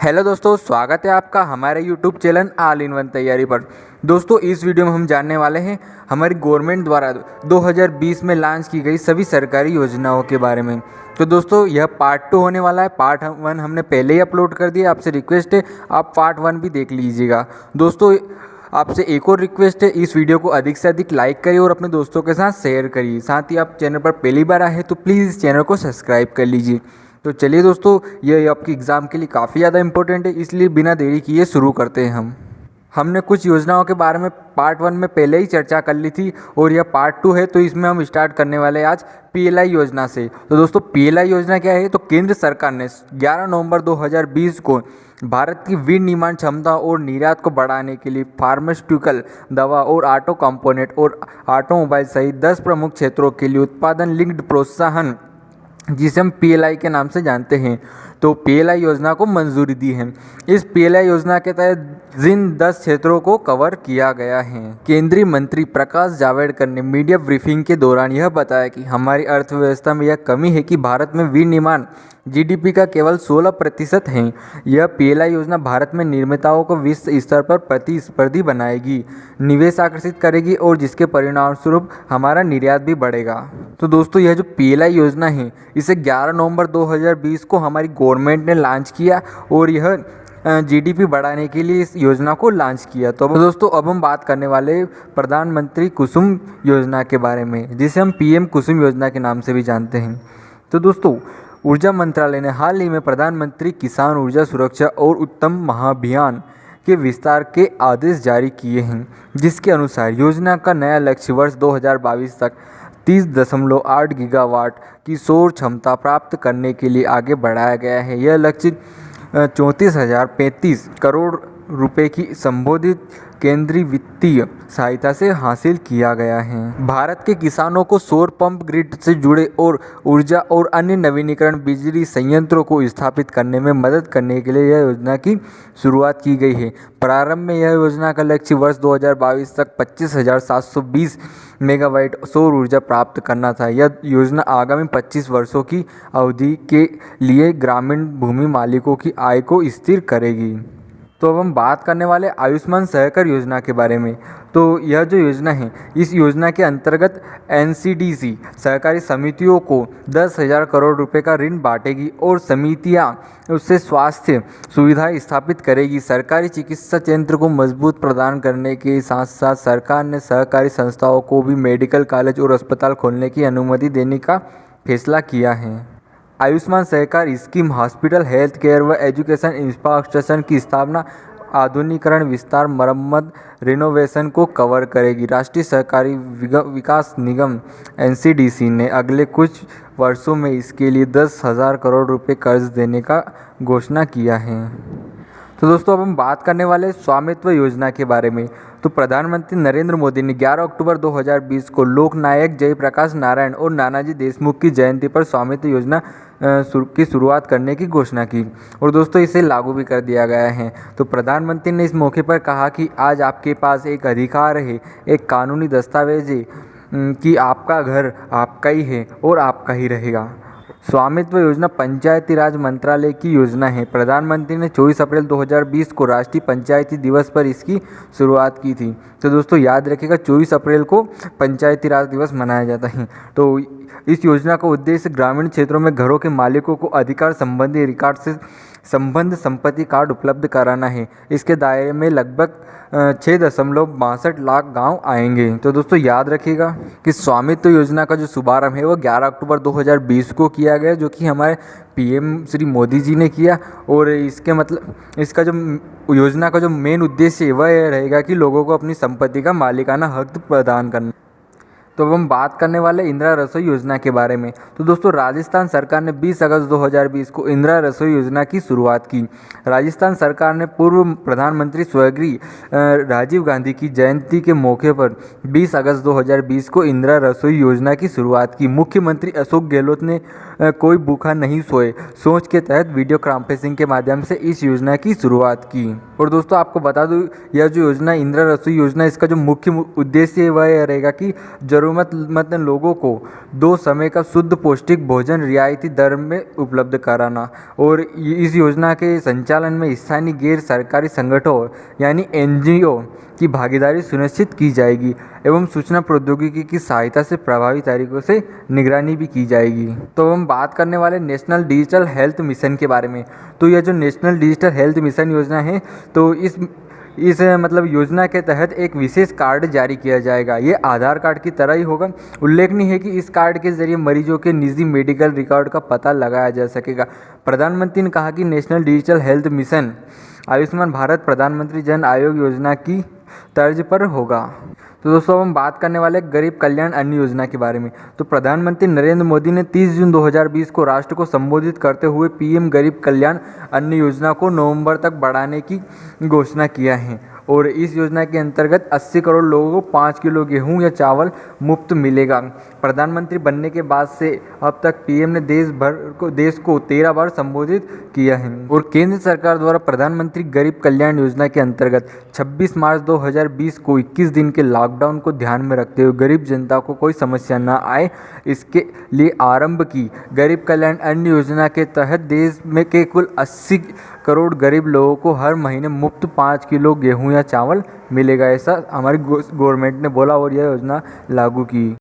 Hello दोस्तों, स्वागत है आपका हमारे YouTube channel all in one तैयारी पर। दोस्तों, इस वीडियो में हम जानने वाले हैं हमारी गवर्नमेंट द्वारा 2020 में लॉन्च की गई सभी सरकारी योजनाओं के बारे में। तो दोस्तों, यह पार्ट 2 होने वाला है। पार्ट 1 हमने पहले ही अपलोड कर दिया। आपसे रिक्वेस्ट है आप पार्ट 1 भी देख लीजिएगा। दोस्तों, आपसे एक और रिक्वेस्ट है, इस वीडियो को अधिक से अधिक लाइक करिए और अपने दोस्तों के साथ शेयर करिए। साथ ही आप चैनल पर पहली बार आए हैं तो प्लीज़ इस चैनल को सब्सक्राइब कर लीजिए। तो चलिए दोस्तों, ये आपकी एग्ज़ाम के लिए काफ़ी ज़्यादा इंपॉर्टेंट है, इसलिए बिना देरी किए शुरू करते हैं हमने कुछ योजनाओं के बारे में पार्ट 1 में पहले ही चर्चा कर ली थी और यह पार्ट 2 है। तो इसमें हम स्टार्ट करने वाले हैं आज पीएलआई योजना से। तो दोस्तों, पीएलआई योजना क्या है? तो केंद्र सरकार ने 11 नवंबर 2020 को भारत की विनिर्माण क्षमता और निर्यात को बढ़ाने के लिए फार्मास्यूटिकल, दवा और ऑटो कंपोनेंट और ऑटोमोबाइल सहित 10 प्रमुख क्षेत्रों के लिए उत्पादन लिंक्ड प्रोत्साहन, जिसे हम पीएलआई के नाम से जानते हैं, तो पीएलआई योजना को मंजूरी दी है। इस पीएलआई योजना के तहत जिन 10 क्षेत्रों को कवर किया गया है, केंद्रीय मंत्री प्रकाश जावड़ेकर ने मीडिया ब्रीफिंग के दौरान यह बताया कि हमारी अर्थव्यवस्था में यह कमी है कि भारत में विनिर्माण जीडीपी का केवल 16% है। यह पीएलआई योजना भारत में निर्माताओं को विश्व स्तर पर प्रतिस्पर्धी बनाएगी, निवेश आकर्षित करेगी और जिसके परिणाम स्वरूप हमारा निर्यात भी बढ़ेगा। तो दोस्तों, यह जो पीएलआई योजना है, इसे 11 नवंबर 2020 को हमारी गवर्नमेंट ने लॉन्च किया और यह जीडीपी बढ़ाने के लिए इस योजना को लॉन्च किया। तो दोस्तों, अब हम बात करने वाले प्रधानमंत्री कुसुम योजना के बारे में, जिसे हम पीएम कुसुम योजना के नाम से भी जानते हैं। तो दोस्तों, ऊर्जा मंत्रालय ने हाल ही में प्रधानमंत्री किसान ऊर्जा सुरक्षा और उत्तम महाअभियान के विस्तार के आदेश जारी किए हैं, जिसके अनुसार योजना का नया लक्ष्य वर्ष 2022 तक 30.8 गीगावाट की सौर क्षमता प्राप्त करने के लिए आगे बढ़ाया गया है। यह लक्ष्य 34,035 करोड़ रुपए की संबोधित केंद्रीय वित्तीय सहायता से हासिल किया गया है। भारत के किसानों को सौर पंप ग्रिड से जुड़े और ऊर्जा और अन्य नवीनीकरण बिजली संयंत्रों को स्थापित करने में मदद करने के लिए यह योजना की शुरुआत की गई है। प्रारंभ में यह योजना का लक्ष्य वर्ष 2022 तक 25,720 मेगावाट सौर ऊर्जा प्राप्त करना था। यह योजना आगामी 25 वर्षों की अवधि के लिए ग्रामीण भूमि मालिकों की आय को स्थिर करेगी। तो अब हम बात करने वाले आयुष्मान सहकार योजना के बारे में। तो यह जो योजना है, इस योजना के अंतर्गत एनसीडीसी सहकारी समितियों को 10,000 करोड़ रुपए का ऋण बांटेगी और समितियां उससे स्वास्थ्य सुविधाएं स्थापित करेगी। सरकारी चिकित्सा केंद्र को मजबूत प्रदान करने के साथ साथ सरकार ने सहकारी संस्थाओं को भी मेडिकल कॉलेज और अस्पताल खोलने की अनुमति देने का फैसला किया है। Ayushman Sahakar scheme hospital, health care व एजुकेशन इंफ्रास्ट्रक्चर की स्थापना, आधुनिकीकरण, विस्तार, मरम्मत, रिनोवेशन को कवर करेगी। राष्ट्रीय सहकारी विकास निगम एनसीडीसी ने अगले कुछ वर्षों में इसके लिए 10,000 करोड़ रुपए कर्ज देने का घोषणा किया है। तो दोस्तों, अब हम बात करने वाले स्वामित्व योजना के बारे में। तो प्रधानमंत्री नरेंद्र मोदी ने 11 अक्टूबर 2020 को लोकनायक जयप्रकाश नारायण और नानाजी देशमुख की जयंती पर स्वामित्व योजना की शुरुआत करने की घोषणा की और दोस्तों, इसे लागू भी कर दिया गया है। तो प्रधानमंत्री ने इस मौके पर कहा कि आज आपके पास एक अधिकार है, एक कानूनी दस्तावेज है कि आपका घर आपका ही है और आपका ही रहेगा। स्वामित्व योजना पंचायती राज मंत्रालय की योजना है। प्रधानमंत्री ने 24 अप्रैल 2020 को राष्ट्रीय पंचायती दिवस पर इसकी शुरुआत की थी। तो दोस्तों, याद रखिएगा 24 अप्रैल को पंचायती राज दिवस मनाया जाता है। तो इस योजना का उद्देश्य ग्रामीण क्षेत्रों में घरों के मालिकों को अधिकार संबंधी रिकॉर्ड से संबद्ध संपत्ति कार्ड उपलब्ध कराना है। इसके दायरे में लगभग 6.62 लाख गांव आएंगे। तो दोस्तों, याद रखिएगा कि स्वामित्व योजना का जो शुभारंभ है वो 11 अक्टूबर 2020 को किया गया, जो कि हमारे पीएम श्री मोदी जी ने किया। और इसका जो योजना का जो मेन उद्देश्य है वह यह रहेगा कि लोगों को अपनी संपत्ति का मालिकाना हक प्रदान करना। तो अब हम बात करने वाले इंदिरा रसोई योजना के बारे में। तो दोस्तों, राजस्थान सरकार ने 20 अगस्त 2020 को इंदिरा रसोई योजना की शुरुआत की। राजस्थान सरकार ने पूर्व प्रधानमंत्री स्वर्गीय राजीव गांधी की जयंती के मौके पर 20 अगस्त 2020 को इंदिरा रसोई योजना की शुरुआत की। मुख्यमंत्री अशोक गहलोत ने कोई भूखा नहीं सोए सोच के तहत वीडियो कॉन्फ्रेंसिंग के माध्यम से इस योजना की शुरुआत की। और दोस्तों, आपको बता दूं, यह जो योजना इंदिरा रसोई योजना, इसका जो मुख्य उद्देश्य है वह यह रहेगा कि जरूर ज़रूरतमंद लोगों को 2 समय का शुद्ध पौष्टिक भोजन रियायती दर में उपलब्ध कराना। और इस योजना के संचालन में स्थानीय गैर सरकारी संगठनों यानी NGO की भागीदारी सुनिश्चित की जाएगी एवं सूचना प्रौद्योगिकी की सहायता से प्रभावी तरीकों से निगरानी भी की जाएगी। तो हम बात करने वाले नेशनल डिजिटल हेल्थ मिशन के बारे में। तो यह जो नेशनल डिजिटल हेल्थ मिशन योजना है, तो इस मतलब योजना के तहत एक विशेष कार्ड जारी किया जाएगा। ये आधार कार्ड की तरह ही होगा। उल्लेखनीय है कि इस कार्ड के जरिए मरीजों के निजी मेडिकल रिकॉर्ड का पता लगाया जा सकेगा। प्रधानमंत्री ने कहा कि national digital health mission Ayushman Bharat प्रधानमंत्री जन आरोग्य योजना की तर्ज पर होगा। तो दोस्तों हम बात करने वाले गरीब कल्याण अन्न योजना के बारे में। तो प्रधानमंत्री नरेंद्र मोदी ने 30 जून 2020 को राष्ट्र को संबोधित करते हुए PM गरीब कल्याण अन्न योजना को नवंबर तक बढ़ाने की घोषणा किया है। और इस योजना के अंतर्गत 80 करोड़ लोगों को 5 किलो गेहूं या चावल मुफ्त मिलेगा। प्रधानमंत्री बनने के बाद से अब तक PM ने देश को 13 बार संबोधित किया है। और केंद्र सरकार द्वारा प्रधानमंत्री गरीब कल्याण योजना के अंतर्गत 26 मार्च 2020 को 21 दिन के लॉकडाउन को ध्यान में रखते हुए गरीब जनता को कोई समस्या न आए, इसके लिए आरंभ की गरीब कल्याण अन्न योजना के तहत देश में के कुल 80 करोड़ गरीब लोगों को हर महीने मुफ्त 5 किलो गेहूं या चावल मिलेगा। ऐसा हमारी गवर्नमेंट ने बोला और यह योजना लागू की।